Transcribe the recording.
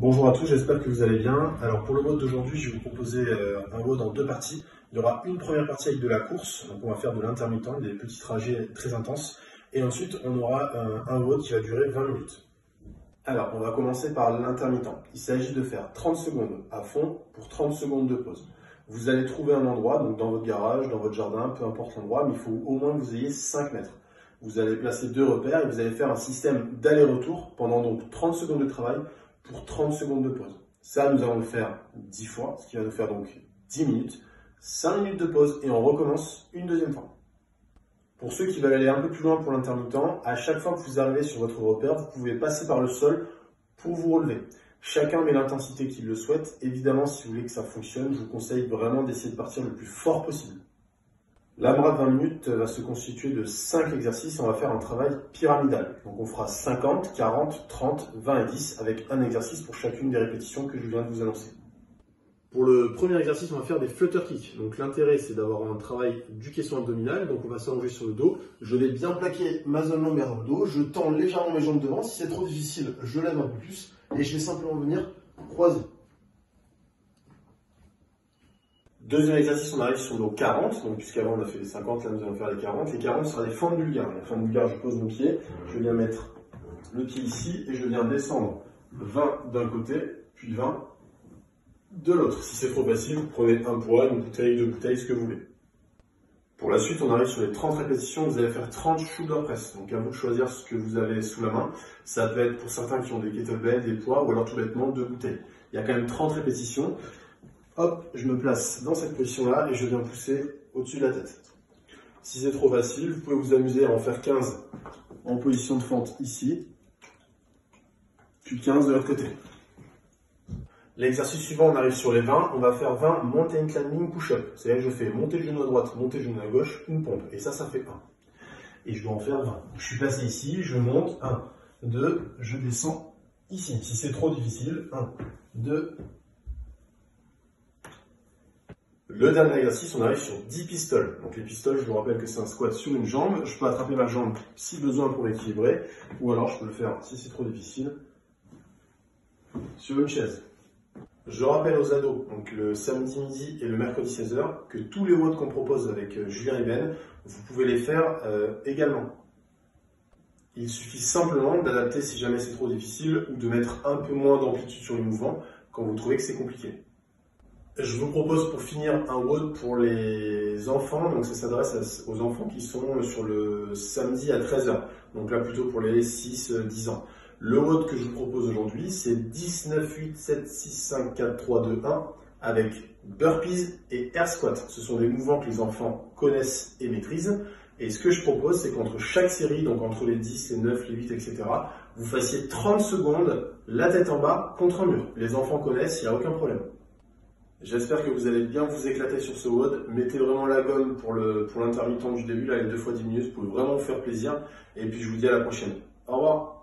Bonjour à tous, j'espère que vous allez bien. Alors pour le WOD d'aujourd'hui, je vais vous proposer un WOD en deux parties. Il y aura une première partie avec de la course, donc on va faire de l'intermittent, des petits trajets très intenses. Et ensuite, on aura un WOD qui va durer 20 minutes. Alors, on va commencer par l'intermittent. Il s'agit de faire 30 secondes à fond pour 30 secondes de pause. Vous allez trouver un endroit, donc dans votre garage, dans votre jardin, peu importe l'endroit, mais il faut au moins que vous ayez 5 mètres. Vous allez placer deux repères et vous allez faire un système d'aller-retour pendant donc 30 secondes de travail pour 30 secondes de pause. Ça, nous allons le faire 10 fois, ce qui va nous faire donc 10 minutes, 5 minutes de pause et on recommence une deuxième fois. Pour ceux qui veulent aller un peu plus loin pour l'intermittent, à chaque fois que vous arrivez sur votre repère, vous pouvez passer par le sol pour vous relever. Chacun met l'intensité qu'il le souhaite. Évidemment, si vous voulez que ça fonctionne, je vous conseille vraiment d'essayer de partir le plus fort possible. La de 20 minutes va se constituer de 5 exercices. On va faire un travail pyramidal. Donc on fera 50, 40, 30, 20 et 10 avec un exercice pour chacune des répétitions que je viens de vous annoncer. Pour le premier exercice, on va faire des flutter kicks. Donc l'intérêt, c'est d'avoir un travail du caisson abdominal. Donc on va s'allonger sur le dos. Je vais bien plaquer ma zone lombaire dans le dos. Je tends légèrement mes jambes devant. Si c'est trop difficile, je lève un peu plus. Et je vais simplement venir croiser. Deuxième exercice, on arrive sur nos 40. Donc puisqu'avant on a fait les 50, là nous allons faire les 40. Les 40 sera des fentes vulgaires. Les fentes vulgaires, je pose mon pied. Je viens mettre le pied ici et je viens descendre 20 d'un côté, puis 20 de l'autre. Si c'est trop facile, vous prenez un poids, une bouteille, deux bouteilles, ce que vous voulez. Pour la suite, on arrive sur les 30 répétitions. Vous allez faire 30 shoulder press. Donc à vous de choisir ce que vous avez sous la main. Ça peut être pour certains qui ont des kettlebells, des poids, ou alors tout bêtement deux bouteilles. Il y a quand même 30 répétitions. Hop, je me place dans cette position-là et je viens pousser au-dessus de la tête. Si c'est trop facile, vous pouvez vous amuser à en faire 15 en position de fente ici, puis 15 de l'autre côté. L'exercice suivant, on arrive sur les 20. On va faire 20 mountain climbing push-up. C'est-à-dire que je fais monter le genou à droite, monter le genou à gauche, une pompe. Et ça fait 1. Et je dois en faire 20. Je suis placé ici, je monte, 1, 2, je descends ici. Si c'est trop difficile, 1, 2. Le dernier exercice, on arrive sur 10 pistoles. Donc les pistoles, je vous rappelle que c'est un squat sur une jambe. Je peux attraper ma jambe si besoin pour l'équilibrer. Ou alors je peux le faire, si c'est trop difficile, sur une chaise. Je rappelle aux ados, donc le samedi midi et le mercredi 16h, que tous les WOD qu'on propose avec Julien et Ben, vous pouvez les faire également. Il suffit simplement d'adapter si jamais c'est trop difficile ou de mettre un peu moins d'amplitude sur les mouvements quand vous trouvez que c'est compliqué. Je vous propose pour finir un WOD pour les enfants, donc ça s'adresse aux enfants qui sont sur le samedi à 13h, donc là plutôt pour les 6-10 ans. Le WOD que je vous propose aujourd'hui, c'est 10, 9, 8, 7, 6, 5, 4, 3, 2, 1 avec burpees et air squat. Ce sont des mouvements que les enfants connaissent et maîtrisent. Et ce que je propose, c'est qu'entre chaque série, donc entre les 10, les 9, les 8, etc., vous fassiez 30 secondes, la tête en bas, contre un mur. Les enfants connaissent, il n'y a aucun problème. J'espère que vous allez bien vous éclater sur ce WOD. Mettez vraiment la gomme pour l'intermittent du début, là les 2 fois 10 minutes, vous pouvez vraiment vous faire plaisir. Et puis je vous dis à la prochaine. Au revoir.